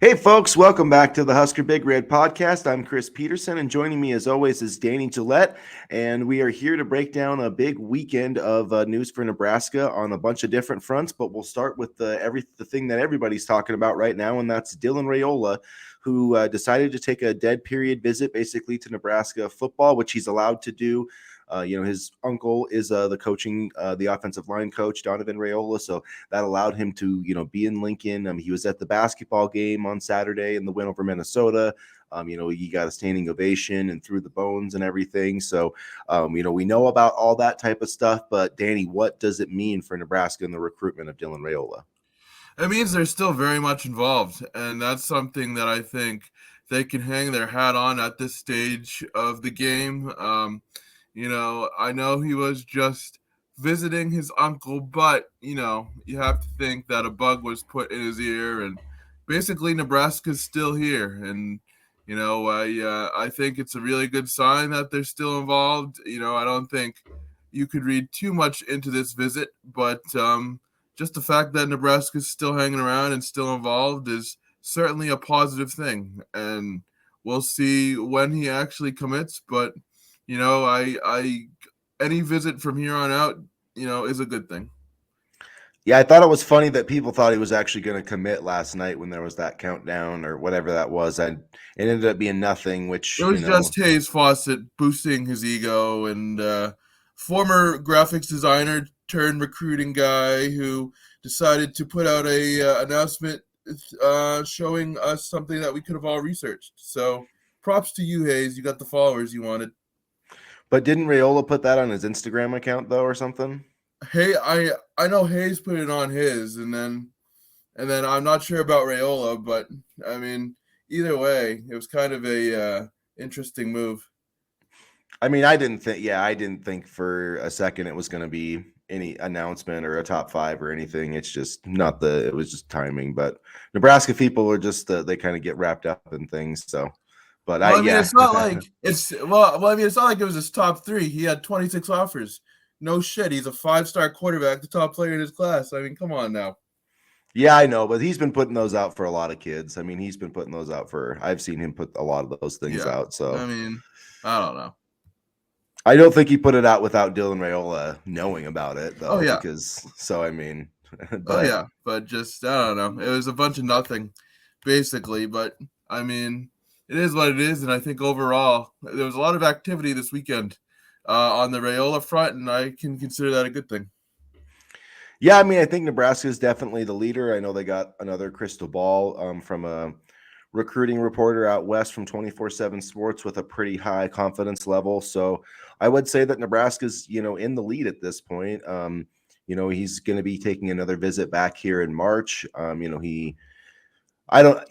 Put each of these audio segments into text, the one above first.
Hey, folks, welcome back to the Husker Big Red podcast. I'm Chris Peterson, and joining me, as always, is Danny Gillette. And we are here to break down a big weekend of news for Nebraska on a bunch of different fronts. But we'll start with the thing that everybody's talking about right now, and that's Dylan Raiola, who decided to take a dead period visit basically to Nebraska football, which he's allowed to do. His uncle is the offensive line coach, Donovan Raiola. So that allowed him to, be in Lincoln. He was at the basketball game on Saturday in the win over Minnesota. He got a standing ovation and threw the bones and everything. So, we know about all that type of stuff. But Danny, what does it mean for Nebraska and the recruitment of Dylan Raiola? It means they're still very much involved, and that's something that I think they can hang their hat on at this stage of the game. I know he was just visiting his uncle, but you have to think that a bug was put in his ear, and basically Nebraska's still here, and I think it's a really good sign that they're still involved. I don't think you could read too much into this visit, but just the fact that Nebraska's still hanging around and still involved is certainly a positive thing, and we'll see when he actually commits. But I any visit from here on out, is a good thing. Yeah, I thought it was funny that people thought he was actually going to commit last night when there was that countdown or whatever that was. And it ended up being nothing, It which, was just Hayes Fawcett boosting his ego, and former graphics designer turned recruiting guy who decided to put out a announcement showing us something that we could have all researched. So props to you, Hayes. You got the followers you wanted. but didn't Raiola put that on his Instagram account though, or something? Hey, I know Hayes put it on his, and then I'm not sure about Raiola, but I mean, either way, it was kind of a interesting move. I mean, I didn't think for a second it was going to be any announcement or a top five or anything. It's just not it was just timing. But Nebraska people are just, they kind of get wrapped up in things. So, but Well, I mean, yeah. it's not like it's well. I mean, it's not like it was his top three. He had 26 offers. No shit, he's a 5-star quarterback, the top player in his class. I mean, come on now. Yeah, I know, but he's been putting those out for a lot of kids. I mean, he's been putting those out I've seen him put a lot of those things Yeah, out. So I mean, I don't know. I don't think he put it out without Dylan Raiola knowing about it, Oh though, yeah, I mean, oh but yeah, but just I don't know. It was a bunch of nothing, basically. But I mean, it is what it is, and I think overall there was a lot of activity this weekend on the Rayola front, and I can consider that a good thing. yeah, I mean, I think Nebraska is definitely the leader. I know they got another crystal ball from a recruiting reporter out west from 24/7 Sports with a pretty high confidence level. So I would say that Nebraska's, in the lead at this point. He's going to be taking another visit back here in March. I don't,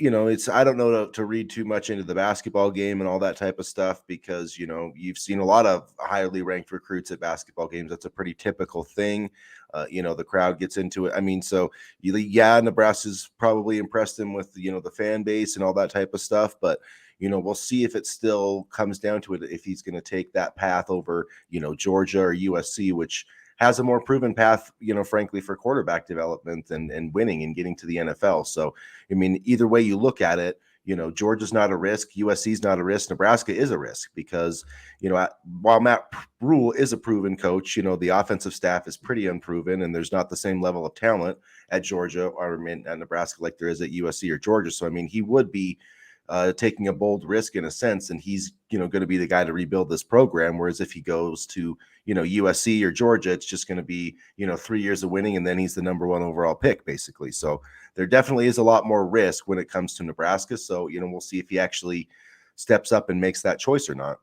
I don't know to read too much into the basketball game and all that type of stuff because, you've seen a lot of highly ranked recruits at basketball games. That's a pretty typical thing. The crowd gets into it. I mean, so yeah, Nebraska's probably impressed him with, the fan base and all that type of stuff. But, we'll see if it still comes down to it, if he's going to take that path over, Georgia or USC, which has a more proven path, frankly, for quarterback development and winning and getting to the NFL. So, I mean, either way you look at it, Georgia's not a risk, USC's not a risk, Nebraska is a risk because, while Matt Rule is a proven coach, the offensive staff is pretty unproven and there's not the same level of talent at Georgia or at Nebraska like there is at USC or Georgia. So, I mean, he would be taking a bold risk in a sense, and he's going to be the guy to rebuild this program. Whereas if he goes to USC or Georgia, it's just going to be 3 years of winning, and then he's the number one overall pick basically. So there definitely is a lot more risk when it comes to Nebraska. So we'll see if he actually steps up and makes that choice or not.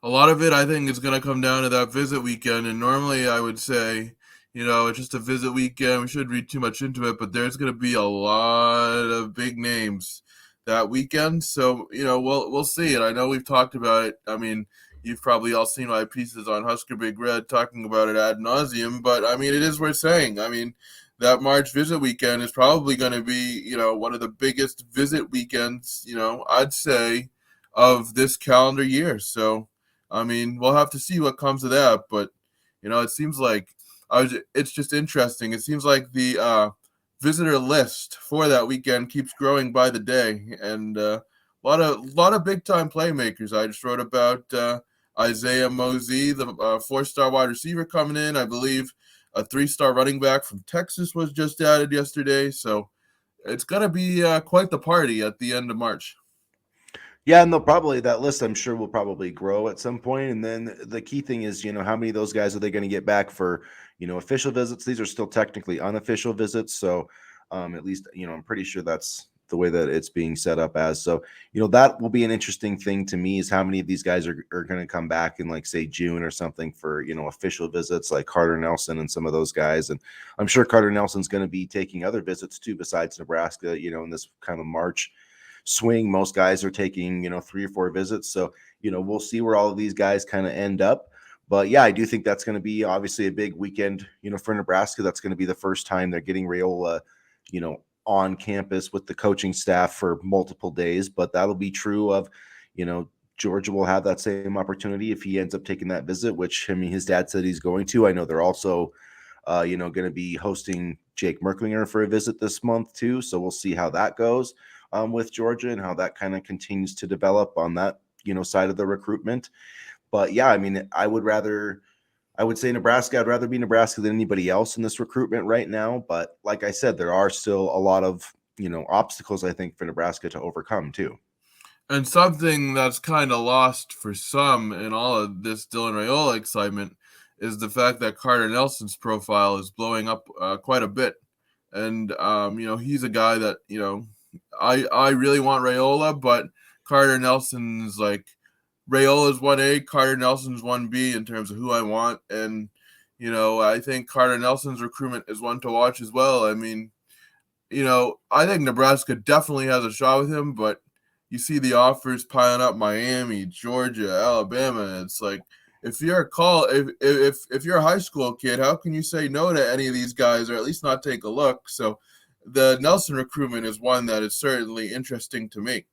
A lot of it, I think, is going to come down to that visit weekend. And normally, I would say, it's just a visit weekend. We shouldn't read too much into it, but there's going to be a lot of big names that weekend. So, we'll see. And I know we've talked about it. I mean, you've probably all seen my pieces on Husker Big Red talking about it ad nauseum. But I mean, it is worth saying. I mean, that March visit weekend is probably going to be, one of the biggest visit weekends, I'd say, of this calendar year. So, I mean, we'll have to see what comes of that, but it seems like it's just interesting. It seems like visitor list for that weekend keeps growing by the day, and a lot of big time playmakers. I just wrote about Isaiah Mosey, the 4-star wide receiver coming in. I believe a 3-star running back from Texas was just added yesterday. So it's gonna be quite the party at the end of March. Yeah, and they'll probably that list I'm sure will probably grow at some point. And then the key thing is, how many of those guys are they going to get back for, official visits? These are still technically unofficial visits. So at least, I'm pretty sure that's the way that it's being set up as. So, that will be an interesting thing to me is how many of these guys are going to come back in like say June or something for, official visits like Carter Nelson and some of those guys. And I'm sure Carter Nelson's going to be taking other visits too, besides Nebraska, in this kind of March swing. Most guys are taking 3 or 4 visits, so we'll see where all of these guys kind of end up. But yeah, I do think that's going to be obviously a big weekend for Nebraska. That's going to be the first time they're getting Raiola on campus with the coaching staff for multiple days. But that'll be true of Georgia will have that same opportunity if he ends up taking that visit, which his dad said he's going to. I know they're also going to be hosting Jake Merklinger for a visit this month too, so we'll see how that goes with Georgia and how that kind of continues to develop on that side of the recruitment. But yeah, I mean, I would say Nebraska. I'd rather be Nebraska than anybody else in this recruitment right now. But like I said, there are still a lot of obstacles I think for Nebraska to overcome too. And something that's kind of lost for some in all of this Dylan Raiola excitement is the fact that Carter Nelson's profile is blowing up quite a bit. And, he's a guy that, I really want Raiola, but Carter Nelson's like Raiola's 1A, Carter Nelson's 1B in terms of who I want. And, I think Carter Nelson's recruitment is one to watch as well. I mean, I think Nebraska definitely has a shot with him, but you see the offers piling up: Miami, Georgia, Alabama. And it's like, if you're if you're a high school kid, how can you say no to any of these guys, or at least not take a look? So the Nelson recruitment is one that is certainly interesting to me.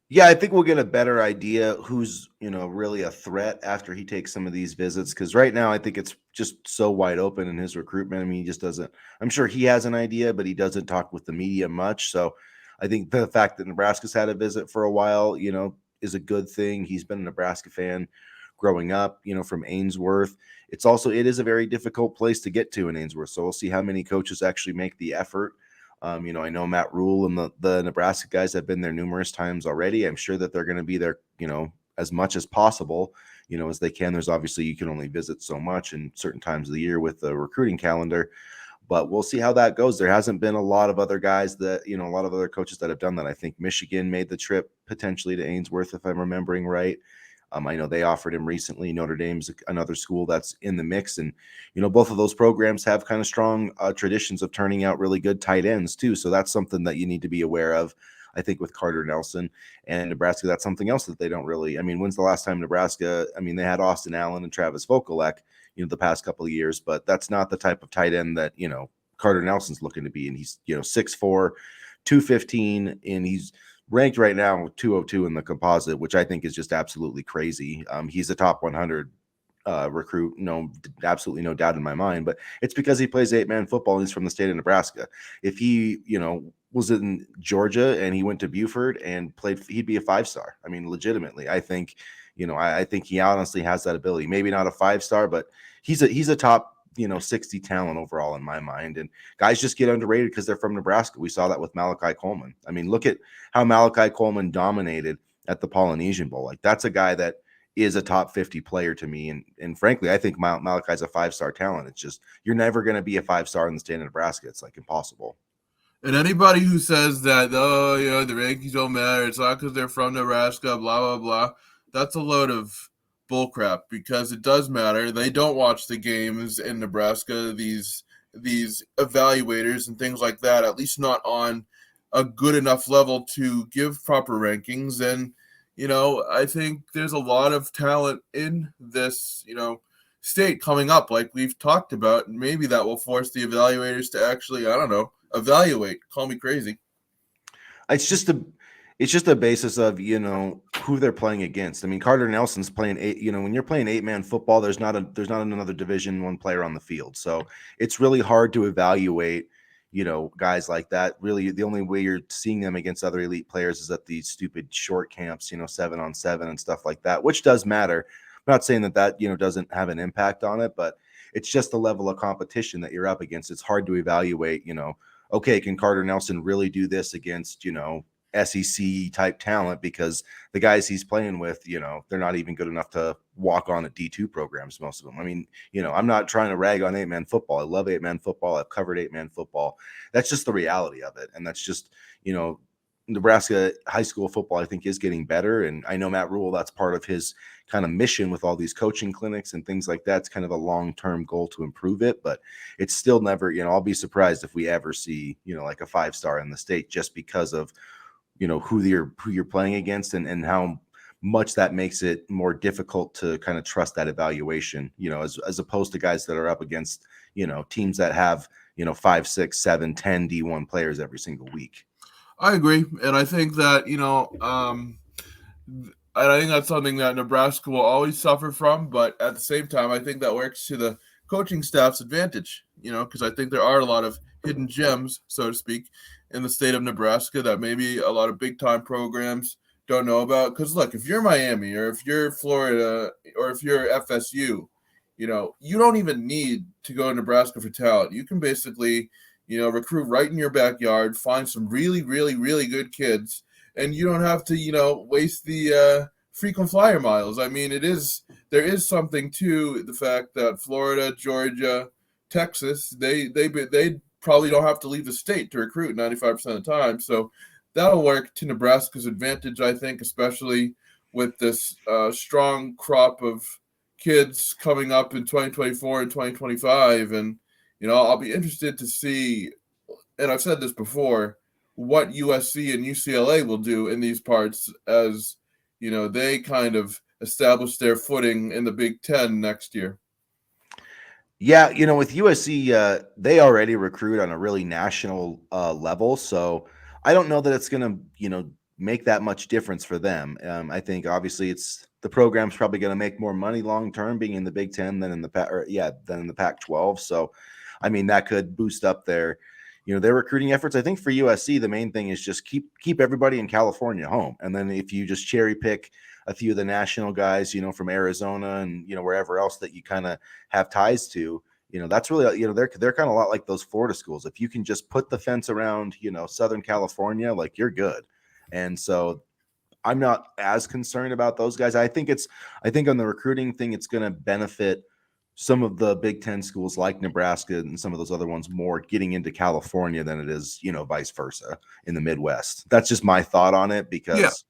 Yeah, I think we'll get a better idea who's, really a threat after he takes some of these visits. Because right now, I think it's just so wide open in his recruitment. I mean, he just doesn't. I'm sure he has an idea, but he doesn't talk with the media much. So I think the fact that Nebraska's had a visit for a while, is a good thing. He's been a Nebraska fan growing up, from Ainsworth. It is a very difficult place to get to in Ainsworth. So we'll see how many coaches actually make the effort. I know Matt Rule and the Nebraska guys have been there numerous times already. I'm sure that they're going to be there, as much as possible, as they can. There's obviously you can only visit so much in certain times of the year with the recruiting calendar, but we'll see how that goes. There hasn't been a lot of other guys that, a lot of other coaches that have done that. I think Michigan made the trip potentially to Ainsworth, if I'm remembering right. I know they offered him recently. Notre Dame's another school that's in the mix. And, both of those programs have kind of strong traditions of turning out really good tight ends too. So that's something that you need to be aware of, I think, with Carter Nelson and Nebraska. That's something else that they don't really, when's the last time Nebraska, they had Austin Allen and Travis Vokolek, the past couple of years, but that's not the type of tight end that, Carter Nelson's looking to be. And he's, 6'4", 215, and he's ranked right now 202 in the composite, which I think is just absolutely crazy. He's a top 100 recruit, absolutely no doubt in my mind, but it's because he plays 8-man football and he's from the state of Nebraska. If he, was in Georgia and he went to Buford and played, he'd be a 5-star. Legitimately, I think, I think he honestly has that ability. Maybe not a 5-star, but he's a top 60 talent overall in my mind. And guys just get underrated because they're from Nebraska. We saw that with Malachi Coleman. Look at how Malachi Coleman dominated at the Polynesian Bowl. Like, that's a guy that is a top 50 player to me. And frankly, I think Malachi's a 5-star talent. It's just, you're never going to be a 5-star in the state of Nebraska. It's like impossible. And anybody who says that, the rankings don't matter, it's not because they're from Nebraska, blah, blah, blah, that's a load of bullcrap, because it does matter. They don't watch the games in Nebraska, these evaluators and things like that, at least not on a good enough level to give proper rankings. And, I think there's a lot of talent in this, state coming up, like we've talked about, and maybe that will force the evaluators to actually, I don't know, evaluate. Call me crazy. It's just a basis of, who they're playing against. Carter Nelson's playing when you're playing 8-man football, there's not another Division I player on the field. So it's really hard to evaluate, guys like that. Really, the only way you're seeing them against other elite players is at these stupid short camps, 7-on-7 and stuff like that, which does matter. I'm not saying that doesn't have an impact on it, but it's just the level of competition that you're up against. It's hard to evaluate, okay, can Carter Nelson really do this against, SEC type talent, because the guys he's playing with, they're not even good enough to walk on at D2 programs, most of them. I mean, I'm not trying to rag on 8-man football. I love 8-man football. I've covered 8-man football. That's just the reality of it. And that's just, Nebraska high school football, I think, is getting better. And I know Matt Rule, that's part of his kind of mission with all these coaching clinics and things like that. It's kind of a long-term goal to improve it, but it's still never, I'll be surprised if we ever see, like a 5-star in the state, just because of, who you're playing against and how much that makes it more difficult to kind of trust that evaluation, as opposed to guys that are up against, teams that have, 5, 6, 7, 10 D1 players every single week. I agree. And I think that, and I think that's something that Nebraska will always suffer from. But at the same time, I think that works to the coaching staff's advantage, because I think there are a lot of hidden gems, so to speak, in the state of Nebraska that maybe a lot of big-time programs don't know about. Because, look, if you're Miami or if you're Florida or if you're FSU, you don't even need to go to Nebraska for talent. You can basically, recruit right in your backyard, find some really, really, really good kids, and you don't have to, waste the frequent flyer miles. I mean, there is something to the fact that Florida, Georgia, Texas, they probably don't have to leave the state to recruit 95% of the time. So that'll work to Nebraska's advantage, I think, especially with this strong crop of kids coming up in 2024 and 2025. And, I'll be interested to see, and I've said this before, what USC and UCLA will do in these parts as, they kind of establish their footing in the Big Ten next year. Yeah, with USC, they already recruit on a really national level. So I don't know that it's going to, make that much difference for them. I think obviously the program's probably going to make more money long term being in the Big Ten than in the Pac-12. So, I mean, that could boost up their recruiting efforts. I think for USC, the main thing is just keep everybody in California home, and then if you just cherry pick a few of the national guys, from Arizona and wherever else that you kind of have ties to, that's really they're kind of a lot like those Florida schools. If you can just put the fence around Southern California, like, you're good. And so I'm not as concerned about those guys. I think on the recruiting thing, it's going to benefit some of the Big Ten schools like Nebraska and some of those other ones more getting into California than it is, vice versa in the Midwest. That's just my thought on it because,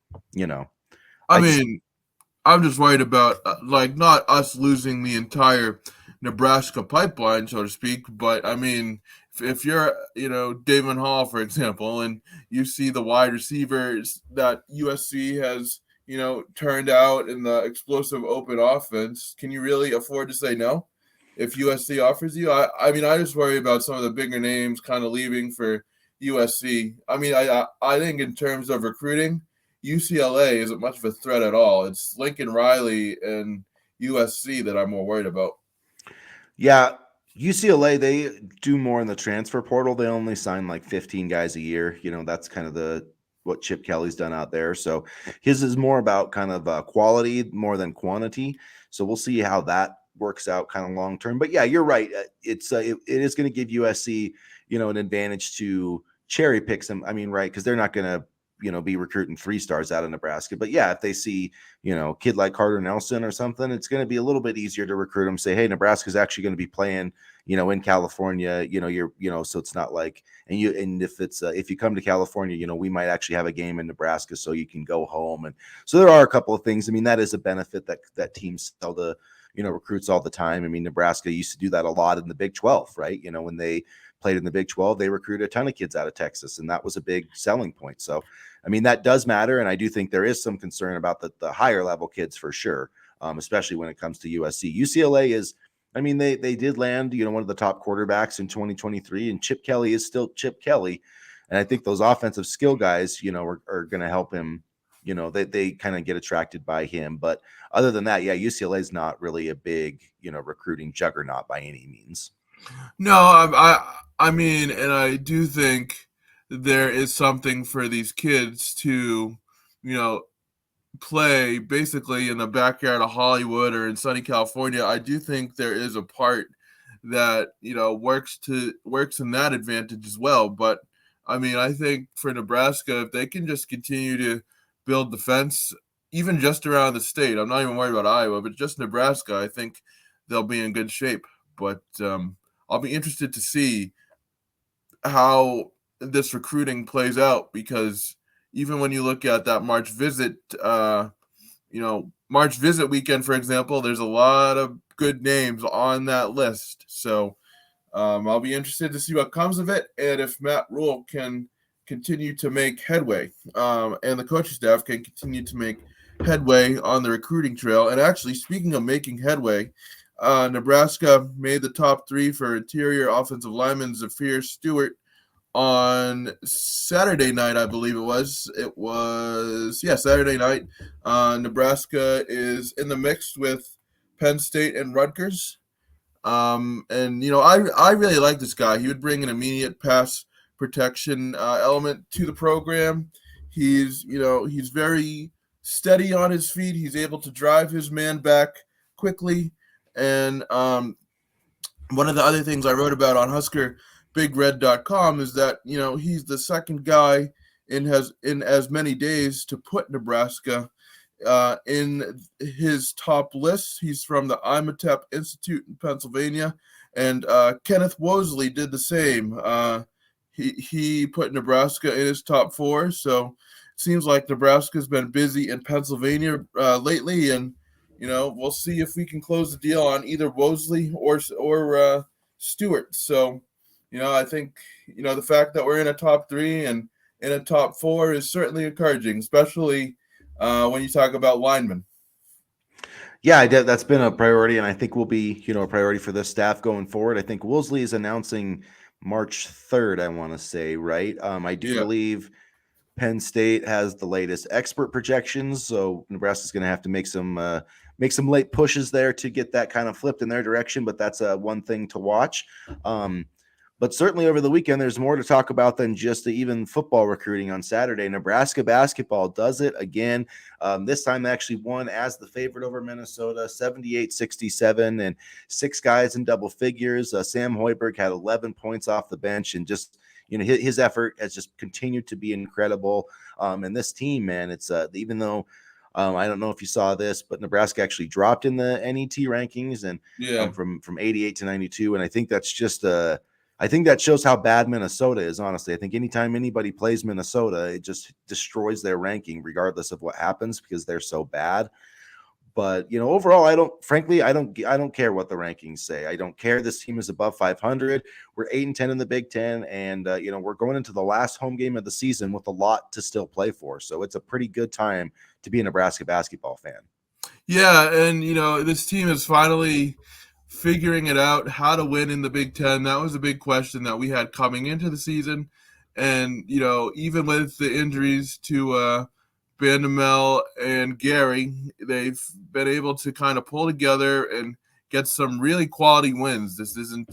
I'm just worried about not us losing the entire Nebraska pipeline, so to speak. But I mean, if you're, Damon Hall, for example, and you see the wide receivers that USC has, turned out in the explosive open offense, can you really afford to say no if USC offers you? I mean, I just worry about some of the bigger names kind of leaving for USC. I mean, I think in terms of recruiting, UCLA isn't much of a threat at all. It's Lincoln Riley and USC that I'm more worried about. Yeah, UCLA, they do more in the transfer portal. They only sign like 15 guys a year. That's kind of what Chip Kelly's done out there. So his is more about kind of quality more than quantity. So we'll see how that works out kind of long term. But yeah, you're right. It is going to give USC, an advantage to cherry pick some. I mean, right, because they're not going to be recruiting 3-stars out of Nebraska. But yeah, if they see, kid like Carter Nelson or something, it's going to be a little bit easier to recruit them. Say, hey, Nebraska's actually going to be playing, in California, so it's not like, and if it's, if you come to California, we might actually have a game in Nebraska so you can go home. And so there are a couple of things. I mean, that is a benefit that teams sell to, recruits all the time. I mean, Nebraska used to do that a lot in the Big 12, right? When they played in the Big 12, they recruited a ton of kids out of Texas, and that was a big selling point. So, I mean, that does matter, and I do think there is some concern about the higher level kids for sure, especially when it comes to USC. UCLA is, I mean, they did land, one of the top quarterbacks in 2023, and Chip Kelly is still Chip Kelly, and I think those offensive skill guys, are going to help him. They kind of get attracted by him, but other than that, yeah, UCLA is not really a big, recruiting juggernaut by any means. No, I mean, and I do think there is something for these kids to, you know, play basically in the backyard of Hollywood or in sunny California. I do think there is a part that, works in that advantage as well. But I mean, I think for Nebraska, if they can just continue to build defense, even just around the state, I'm not even worried about Iowa, but just Nebraska, I think they'll be in good shape. But I'll be interested to see how this recruiting plays out, because even when you look at that March visit weekend, for example, there's a lot of good names on that list. So I'll be interested to see what comes of it, and if Matt Rule can continue to make headway, and the coaching staff can continue to make headway on the recruiting trail. And actually, speaking of making headway, Nebraska made the top three for interior offensive lineman Zafir Stewart on Saturday night, I believe it was. It was, yeah, Saturday night. Nebraska is in the mix with Penn State and Rutgers. And I really like this guy. He would bring an immediate pass protection element to the program. He's very steady on his feet. He's able to drive his man back quickly. And one of the other things I wrote about on HuskerBigRed.com is that he's the second guy in as many days to put Nebraska in his top list. He's from the Imatep Institute in Pennsylvania, and Kenneth Wosley did the same. He put Nebraska in his top four, so it seems like Nebraska's been busy in Pennsylvania lately, and we'll see if we can close the deal on either Wosley or Stewart. So, I think the fact that we're in a top three and in a top four is certainly encouraging, especially when you talk about linemen. Yeah, that's been a priority, and I think will be, a priority for this staff going forward. I think Woolsey is announcing March 3rd, I want to say, right? I do Yeah. believe Penn State has the latest expert projections, so Nebraska's going to have to make some late pushes there to get that kind of flipped in their direction. But that's one thing to watch. But certainly over the weekend, there's more to talk about than just the even football recruiting on Saturday. Nebraska basketball does it again. This time they actually won as the favorite over Minnesota, 78-67, and 6 guys in double figures. Sam Hoiberg had 11 points off the bench, and just his effort has just continued to be incredible. And this team, man, it's even though I don't know if you saw this, but Nebraska actually dropped in the NET rankings and Yeah. from 88 to 92, and I think that's just I think that shows how bad Minnesota is, honestly. I think anytime anybody plays Minnesota, it just destroys their ranking, regardless of what happens, because they're so bad. But overall, I don't care what the rankings say. I don't care. This team is above 500. We're 8-10 in the Big Ten, and we're going into the last home game of the season with a lot to still play for. So it's a pretty good time to be a Nebraska basketball fan. Yeah, and this team is finally figuring it out how to win in the Big Ten. That was a big question that we had coming into the season, and even with the injuries to Bandamel and Gary, they've been able to kind of pull together and get some really quality wins. This isn't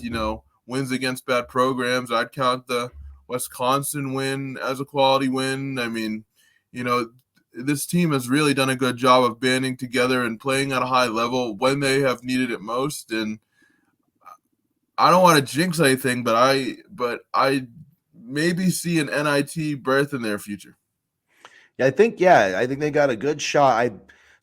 wins against bad programs. I'd count the Wisconsin win as a quality win. I mean, you know, this team has really done a good job of banding together and playing at a high level when they have needed it most. And I don't want to jinx anything, but I maybe see an NIT berth in their future. I think they got a good shot.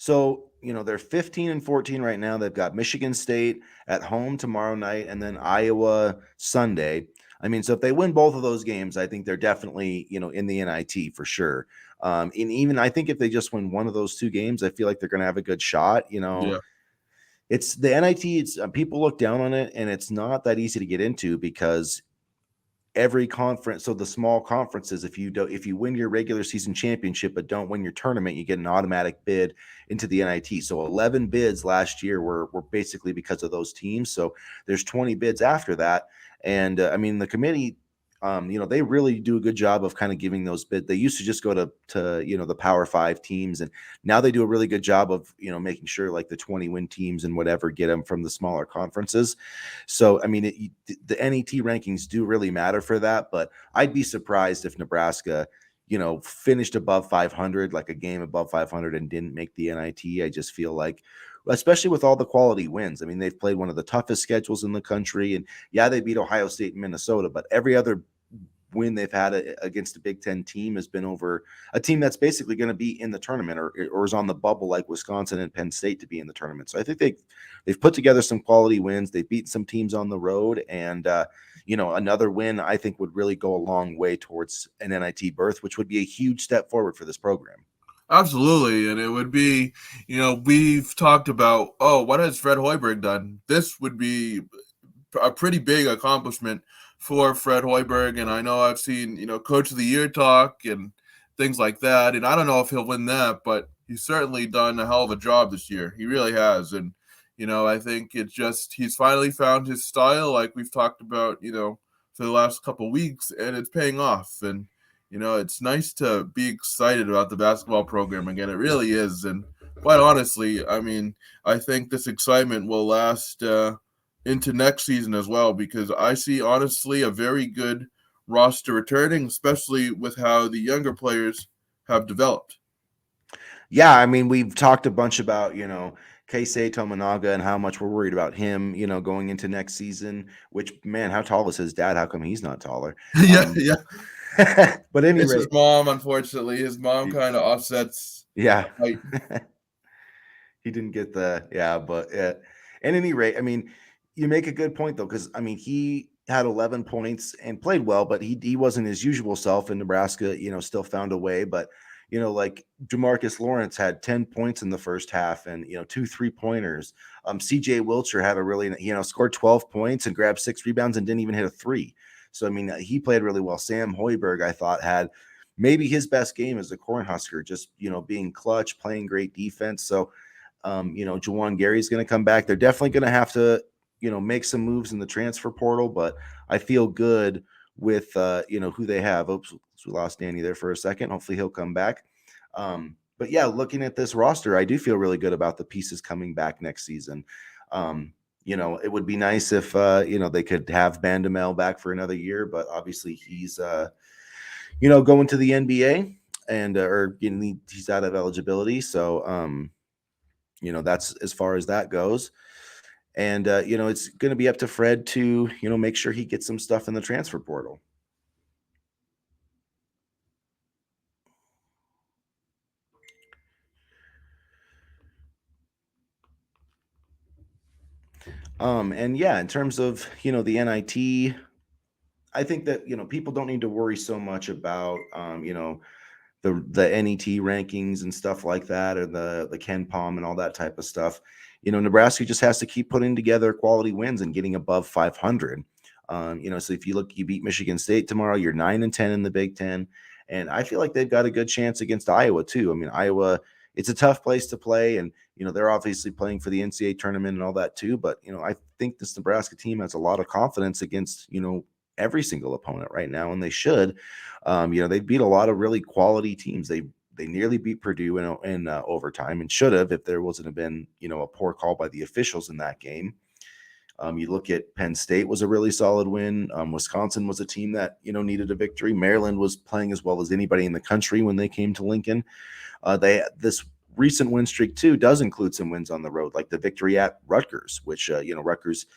They're 15-14 right now. They've got Michigan State at home tomorrow night, and then Iowa Sunday. I mean, so if they win both of those games, I think they're definitely in the NIT for sure. And even I think if they just win one of those two games, I feel like they're going to have a good shot. Yeah. It's the NIT. It's people look down on it, and it's not that easy to get into because every conference, so the small conferences, if you win your regular season championship but don't win your tournament, you get an automatic bid into the NIT. So 11 bids last year were basically because of those teams. So there's 20 bids after that. And I mean, the committee They really do a good job of kind of giving those bid. They used to just go to the Power 5 teams, and now they do a really good job of making sure like the 20-win teams and whatever get them from the smaller conferences. So I mean, the NET rankings do really matter for that. But I'd be surprised if Nebraska, finished above 500, like a game above 500, and didn't make the NIT. I just feel like, especially with all the quality wins. I mean, they've played one of the toughest schedules in the country, and yeah, they beat Ohio State and Minnesota, but every other win they've had against a Big Ten team has been over a team that's basically going to be in the tournament or is on the bubble like Wisconsin and Penn State to be in the tournament. So I think they've put together some quality wins. They've beaten some teams on the road, and another win I think would really go a long way towards an NIT berth, which would be a huge step forward for this program. Absolutely, and it would be, we've talked about, what has Fred Hoiberg done? This would be a pretty big accomplishment for Fred Hoiberg, and I know I've seen, Coach of the Year talk and things like that, and I don't know if he'll win that, but he's certainly done a hell of a job this year. He really has, and, I think he's finally found his style, like we've talked about, for the last couple of weeks, and it's paying off, and, it's nice to be excited about the basketball program again. It really is, and quite honestly, I mean, I think this excitement will last into next season as well, because I see honestly a very good roster returning, especially with how the younger players have developed. Yeah, I mean, we've talked a bunch about, Keisei Tomonaga and how much we're worried about him, going into next season, which, man, how tall is his dad? How come he's not taller? Yeah. But any It's his rate, mom, unfortunately. His mom kind of offsets yeah. height. He didn't get but at any rate, I mean, you make a good point though, because I mean, he had 11 points and played well, but he wasn't his usual self. In Nebraska, still found a way. But like Demarcus Lawrence had 10 points in the first half, and 2 3-pointers. CJ Wilcher had a really scored 12 points and grabbed 6 rebounds and didn't even hit a 3. So I mean, he played really well. Sam Hoiberg, I thought, had maybe his best game as a Cornhusker, just being clutch, playing great defense. So Juwan Gary's going to come back. They're definitely going to have to, make some moves in the transfer portal, but I feel good with, who they have. Oops, we lost Danny there for a second. Hopefully he'll come back. But yeah, looking at this roster, I do feel really good about the pieces coming back next season. It would be nice if, they could have Bandamel back for another year, but obviously he's, going to the NBA and, he's out of eligibility. So, that's as far as that goes. And, it's going to be up to Fred to, make sure he gets some stuff in the transfer portal. And yeah, in terms of, the NIT, I think that, people don't need to worry so much about, the NET rankings and stuff like that, or the Ken Palm and all that type of stuff. Nebraska just has to keep putting together quality wins and getting above 500. So if you beat Michigan State tomorrow, you're 9-10 in the Big Ten, and I feel like they've got a good chance against Iowa too. I mean, Iowa, it's a tough place to play, and they're obviously playing for the NCAA tournament and all that too. But I think this Nebraska team has a lot of confidence against every single opponent right now, and they should. They beat a lot of really quality teams. They nearly beat Purdue in overtime, and should have if there wasn't been a poor call by the officials in that game. You look at Penn State was a really solid win. Wisconsin was a team that needed a victory. Maryland was playing as well as anybody in the country when they came to Lincoln. This recent win streak too does include some wins on the road, like the victory at Rutgers, which Rutgers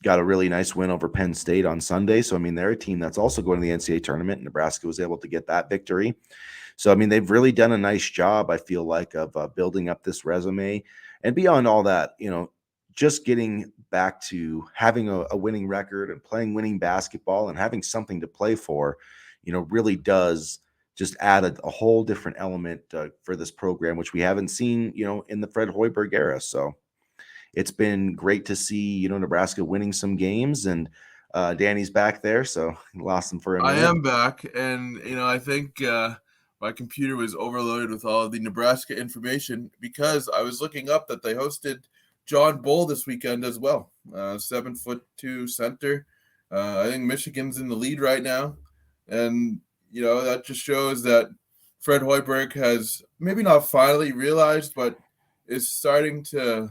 got a really nice win over Penn State on Sunday. So, I mean, they're a team that's also going to the NCAA tournament. Nebraska was able to get that victory. So, I mean, they've really done a nice job, I feel like, of building up this resume. And beyond all that, just getting back to having a winning record and playing winning basketball and having something to play for, really does just add a whole different element for this program, which we haven't seen, in the Fred Hoiberg era. So, it's been great to see, Nebraska winning some games, and Danny's back there, so lost him for a I minute. am back, and I think my computer was overloaded with all of the Nebraska information because I was looking up that they hosted John Bull this weekend as well. 7'2" center. I think Michigan's in the lead right now, and that just shows that Fred Hoiberg has maybe not finally realized, but is starting to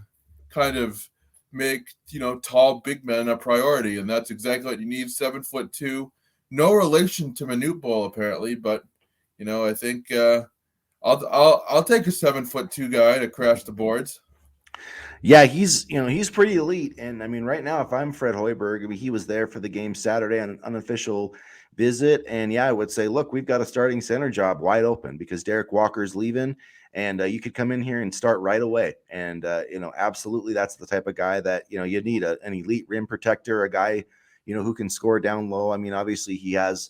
kind of make tall big men a priority, and that's exactly what you need. 7'2", no relation to Manute Bol apparently, but I think I'll take a 7'2" guy to crash the boards. Yeah, he's pretty elite, and I mean, right now, if I'm Fred Hoiberg, I mean, he was there for the game Saturday on an unofficial visit, and yeah, I would say, look, we've got a starting center job wide open because Derek Walker's leaving, and you could come in here and start right away, and absolutely, that's the type of guy that you need an elite rim protector, a guy who can score down low. I mean, obviously, he's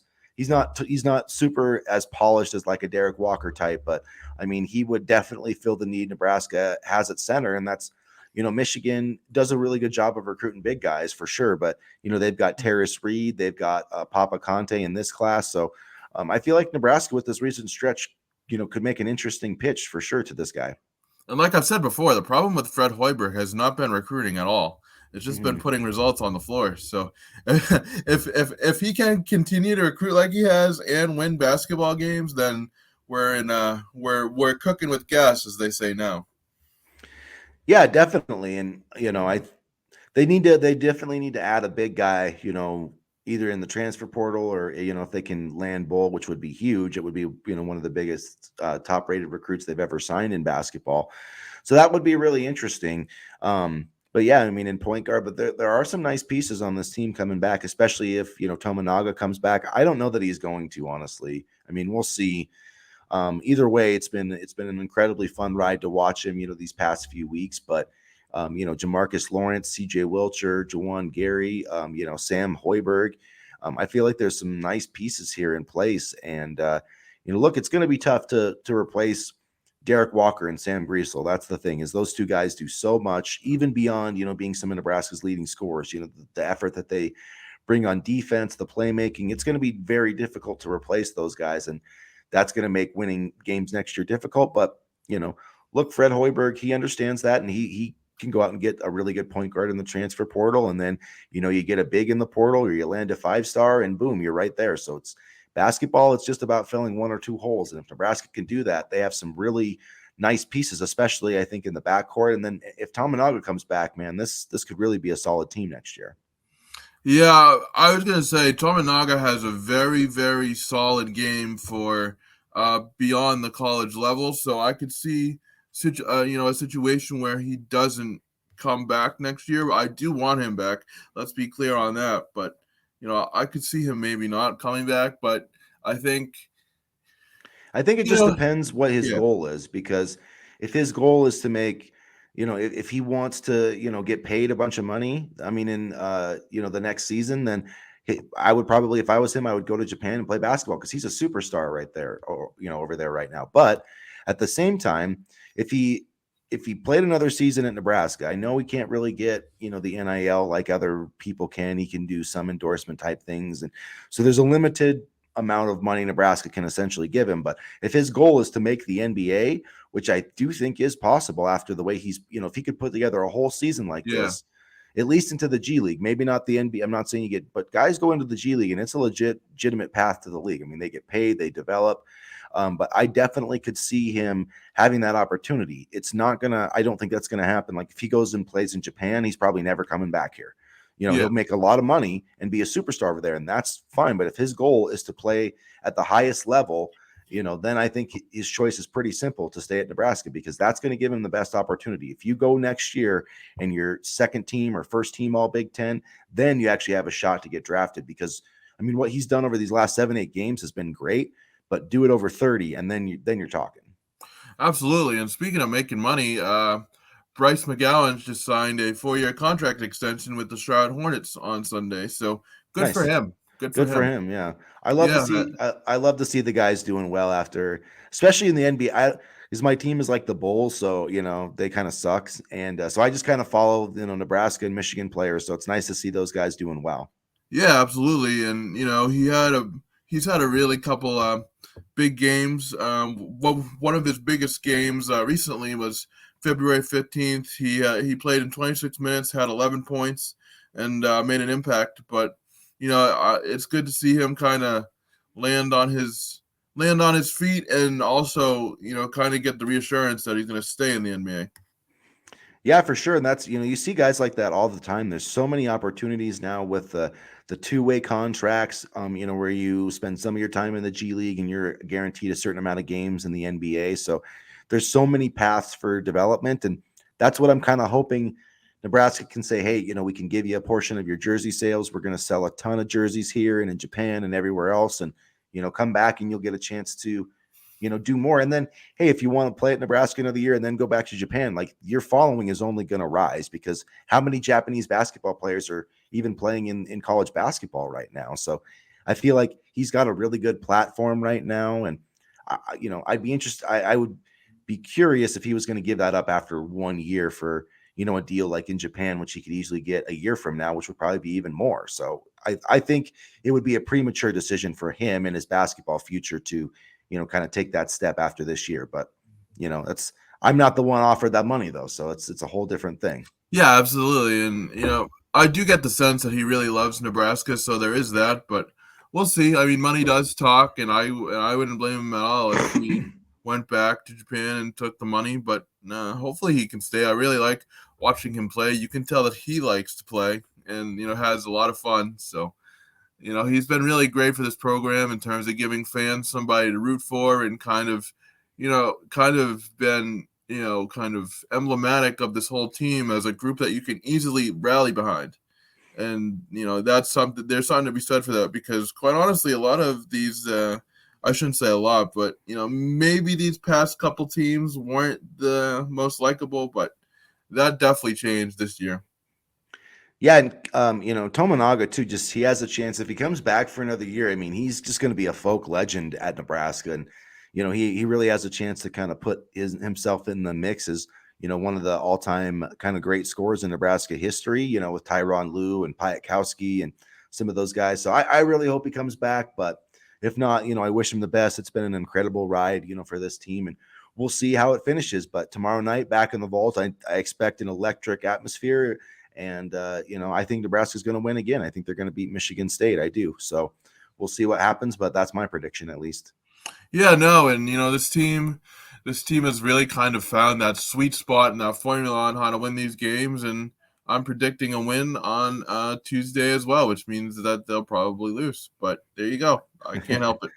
not super as polished as like a Derek Walker type, but I mean, he would definitely fill the need Nebraska has at center, and that's Michigan does a really good job of recruiting big guys for sure, but they've got Terrace Reed, they've got Papa Conte in this class, so I feel like Nebraska with this recent stretch, could make an interesting pitch for sure to this guy. And like I've said before, the problem with Fred Hoiberg has not been recruiting at all. It's just been putting results on the floor. So if he can continue to recruit like he has and win basketball games, then we're cooking with gas, as they say now. Yeah, definitely, and they definitely need to add a big guy, either in the transfer portal or if they can land Bull, which would be huge. It would be one of the biggest top rated recruits they've ever signed in basketball, so that would be really interesting. But yeah, I mean, in point guard, but there are some nice pieces on this team coming back, especially if Tomonaga comes back. I don't know that he's going to, honestly. I mean, we'll see. Either way, it's been an incredibly fun ride to watch him, these past few weeks. But Jamarcus Lawrence, CJ Wilcher, Jawan Gary, Sam Hoiberg. I feel like there's some nice pieces here in place. And look, it's going to be tough to replace Derek Walker and Sam Griesel. That's the thing, is those two guys do so much, even beyond, being some of Nebraska's leading scorers, the effort that they bring on defense, the playmaking. It's going to be very difficult to replace those guys. And that's going to make winning games next year difficult. But, look, Fred Hoiberg, he understands that, and he can go out and get a really good point guard in the transfer portal. And then, you get a big in the portal or you land a 5-star and boom, you're right there. So it's basketball. It's just about filling one or two holes. And if Nebraska can do that, they have some really nice pieces, especially I think in the backcourt. And then if Tomonaga comes back, man, this could really be a solid team next year. Yeah, I was gonna say Tomonaga has a very, very solid game for beyond the college level. So I could see a situation where he doesn't come back next year. I do want him back. Let's be clear on that. But I could see him maybe not coming back. But I think it just depends what his yeah, goal is, because if his goal is to make, if he wants to, get paid a bunch of money, I mean, in, the next season, then I would probably, if I was him, I would go to Japan and play basketball because he's a superstar right there, or, over there right now. But at the same time, if he played another season at Nebraska, I know he can't really get, the NIL like other people can. He can do some endorsement type things. And so there's a limited amount of money Nebraska can essentially give him. But if his goal is to make the NBA, which I do think is possible after the way he's, if he could put together a whole season like yeah, this, at least into the G League, maybe not the NBA. I'm not saying you get, but guys go into the G League and it's a legitimate path to the league. I mean, they get paid, they develop. But I definitely could see him having that opportunity. It's not I don't think that's gonna happen. Like if he goes and plays in Japan, he's probably never coming back here. yeah. He'll make a lot of money and be a superstar over there, and that's fine. But if his goal is to play at the highest level, then I think his choice is pretty simple, to stay at Nebraska, because that's going to give him the best opportunity. If you go next year and you're second team or first team All Big Ten, then you actually have a shot to get drafted. Because I mean, what he's done over these last 7-8 games has been great, but do it over 30, and then you're talking. Absolutely. And speaking of making money, Bryce McGowan's just signed a 4-year contract extension with the Stroud Hornets on Sunday. So good for Nice. him. Good for Good for him. him. Yeah. I love to Yeah, see I love to see the guys doing well after, especially in the NBA. Because my team is like the Bulls, so they kind of sucks, and so I just kind of follow Nebraska and Michigan players. So it's nice to see those guys doing well. yeah, absolutely. And he's had a really couple big games. One of his biggest games recently was February 15th. He played in 26 minutes, had 11 points, and made an impact. But it's good to see him kind of land on his feet, and also kind of get the reassurance that he's going to stay in the NBA. Yeah, for sure. And that's, you see guys like that all the time. There's so many opportunities now with the two-way contracts, where you spend some of your time in the G League and you're guaranteed a certain amount of games in the NBA. So there's so many paths for development. And that's what I'm kind of hoping Nebraska can say, hey, we can give you a portion of your jersey sales. We're going to sell a ton of jerseys here and in Japan and everywhere else. And, come back and you'll get a chance to, do more. And then, hey, if you want to play at Nebraska another year and then go back to Japan, like your following is only going to rise, because how many Japanese basketball players are even playing in college basketball right now? So I feel like he's got a really good platform right now. And, I'd be interested. I would be curious if he was going to give that up after 1 year for, a deal like in Japan, which he could easily get a year from now, which would probably be even more. So I think it would be a premature decision for him and his basketball future to, kind of take that step after this year. But, that's, I'm not the one offered that money though. So it's a whole different thing. Yeah, absolutely. And, I do get the sense that he really loves Nebraska, so there is that, but we'll see. I mean, money does talk, and I wouldn't blame him at all if he went back to Japan and took the money, but hopefully he can stay. I really like watching him play. You can tell that he likes to play and, has a lot of fun. So, he's been really great for this program in terms of giving fans somebody to root for, and kind of been, kind of emblematic of this whole team as a group that you can easily rally behind. And, that's something, there's something to be said for that, because quite honestly, a lot of these, I shouldn't say a lot, but, maybe these past couple teams weren't the most likable, but that definitely changed this year. Yeah, and Tomonaga too. Just he has a chance if he comes back for another year. I mean, he's just going to be a folk legend at Nebraska, and he really has a chance to kind of put himself in the mix as one of the all-time kind of great scorers in Nebraska history. With Tyronn Lue and Piatkowski and some of those guys. So I really hope he comes back, but if not, I wish him the best. It's been an incredible ride, for this team, and we'll see how it finishes. But tomorrow night, back in the vault, I expect an electric atmosphere. And, I think Nebraska's going to win again. I think they're going to beat Michigan State. I do. So we'll see what happens, but that's my prediction at least. Yeah, no, and this team has really kind of found that sweet spot and that formula on how to win these games, and I'm predicting a win on Tuesday as well, which means that they'll probably lose. But there you go. I can't help it.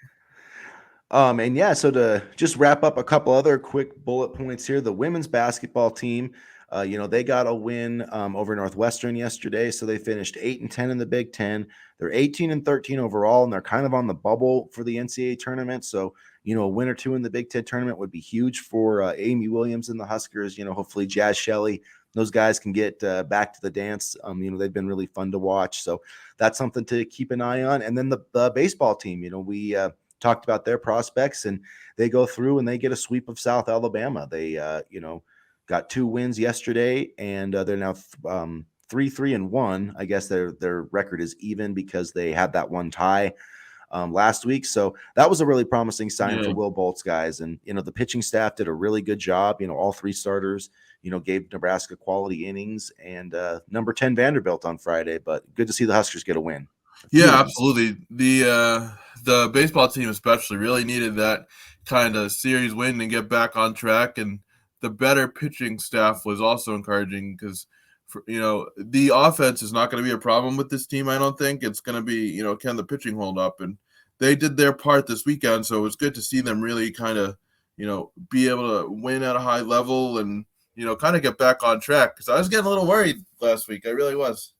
And yeah, so to just wrap up a couple other quick bullet points here, the women's basketball team, they got a win over Northwestern yesterday, so they finished 8-10 in the Big Ten. They're 18-13 overall, and they're kind of on the bubble for the NCAA tournament. So, a win or two in the Big Ten tournament would be huge for Amy Williams and the Huskers. Hopefully Jazz Shelley, those guys can get back to the dance. They've been really fun to watch, so that's something to keep an eye on. And then the baseball team, we talked about their prospects, and they go through and they get a sweep of South Alabama. They, got 2 wins yesterday, and they're now 3-3-1. I guess their record is even because they had that one tie last week. So that was a really promising sign for Will Bolt's guys. And, the pitching staff did a really good job. All 3 starters, gave Nebraska quality innings, and number 10 Vanderbilt on Friday. But good to see the Huskers get a win. Yeah, absolutely. The baseball team especially really needed that kind of series win and get back on track, and the better pitching staff was also encouraging, because the offense is not going to be a problem with this team. I don't think it's going to be, can the pitching hold up? And they did their part this weekend, so it was good to see them really kind of be able to win at a high level and kind of get back on track, because I was getting a little worried last week. I really was.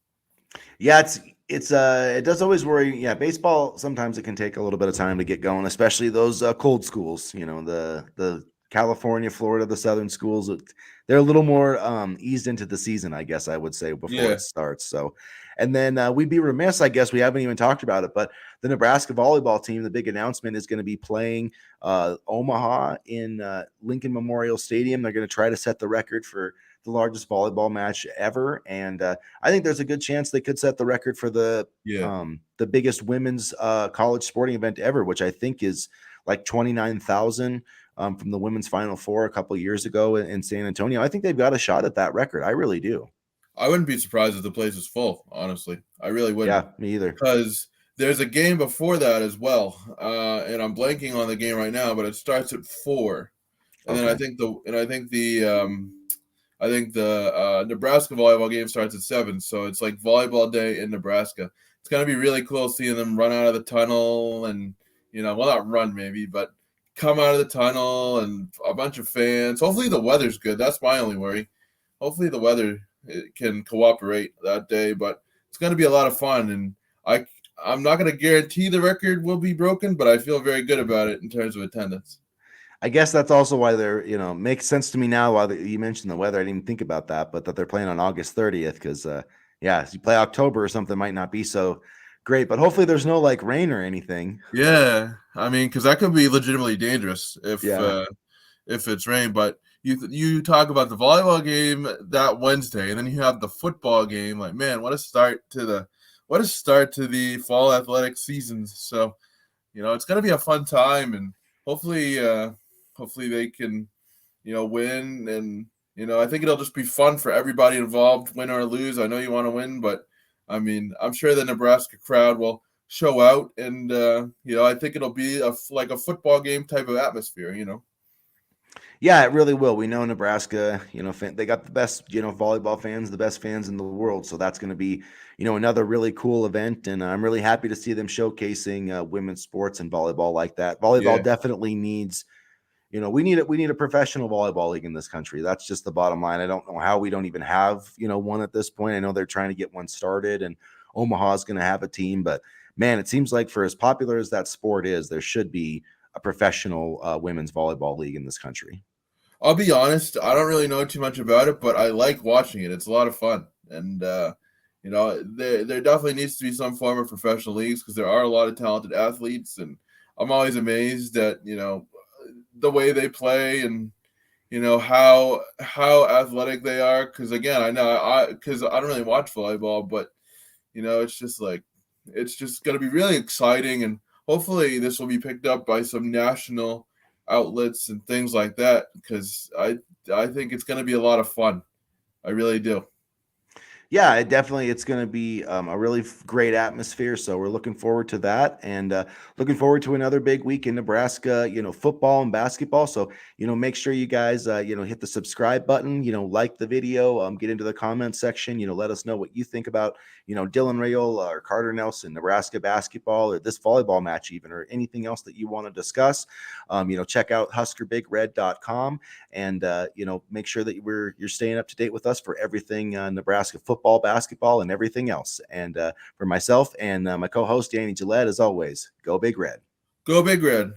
Yeah, it does always worry. Yeah, baseball, sometimes it can take a little bit of time to get going, especially those cold schools. The California, Florida, the southern schools. They're a little more eased into the season, I guess I would say, before it starts. So, and then we'd be remiss, I guess we haven't even talked about it, but the Nebraska volleyball team, the big announcement is going to be playing Omaha in Lincoln Memorial Stadium. They're going to try to set the record for the largest volleyball match ever, and I think there's a good chance they could set the record for the biggest women's college sporting event ever, which I think is like 29,000 from the women's Final Four a couple of years ago in San Antonio. I think they've got a shot at that record. I really do. I wouldn't be surprised if the place is full, honestly. I really wouldn't. Yeah, me either. Because there's a game before that as well. And I'm blanking on the game right now, but it starts at 4. And then Okay. I think the Nebraska volleyball game starts at 7. So it's like volleyball day in Nebraska. It's gonna be really cool seeing them run out of the tunnel and well, not run maybe, but come out of the tunnel and a bunch of fans. Hopefully the weather's good. That's my only worry. Hopefully the weather can cooperate that day, but it's going to be a lot of fun. And I I'm not going to guarantee the record will be broken, but I feel very good about it in terms of attendance. I guess that's also why they're, makes sense to me now. While you mentioned the weather, I didn't even think about that, but that they're playing on August 30th because, yeah, if you play October or something, might not be so great. But hopefully, there's no like rain or anything. Yeah, I mean, because that could be legitimately dangerous Yeah, if it's rain. But you talk about the volleyball game that Wednesday, and then you have the football game. Like, man, what a start to the fall athletic seasons. So it's going to be a fun time, and hopefully they can win. And I think it'll just be fun for everybody involved, win or lose. I know you want to win, but I mean, I'm sure the Nebraska crowd will show out, and I think it'll be like a football game type of atmosphere. yeah, it really will. We know Nebraska, they got the best, volleyball fans, the best fans in the world. So that's going to be, another really cool event. And I'm really happy to see them showcasing women's sports and volleyball like that. Volleyball Yeah. definitely needs. We need a professional volleyball league in this country. That's just the bottom line. I don't know how we don't even have, one at this point. I know they're trying to get one started and Omaha's going to have a team, but man, it seems like for as popular as that sport is, there should be a professional women's volleyball league in this country. I'll be honest, I don't really know too much about it, but I like watching it. It's a lot of fun. And there definitely needs to be some form of professional leagues because there are a lot of talented athletes, and I'm always amazed at, the way they play and how athletic they are. Because again, because I don't really watch volleyball, but it's just like it's just going to be really exciting, and hopefully this will be picked up by some national outlets and things like that because I think it's going to be a lot of fun. I really do. Yeah, it's going to be a really great atmosphere. So we're looking forward to that, and looking forward to another big week in Nebraska. Football and basketball. So make sure you guys hit the subscribe button. Like the video. Get into the comment section. Let us know what you think about Dylan Raiola or Carter Nelson, Nebraska basketball, or this volleyball match, even, or anything else that you want to discuss. Check out HuskerBigRed.com, and make sure that you're staying up to date with us for everything Nebraska football, basketball, and everything else. And for myself and my co-host Danny Gillette, as always, go Big Red. Go Big Red.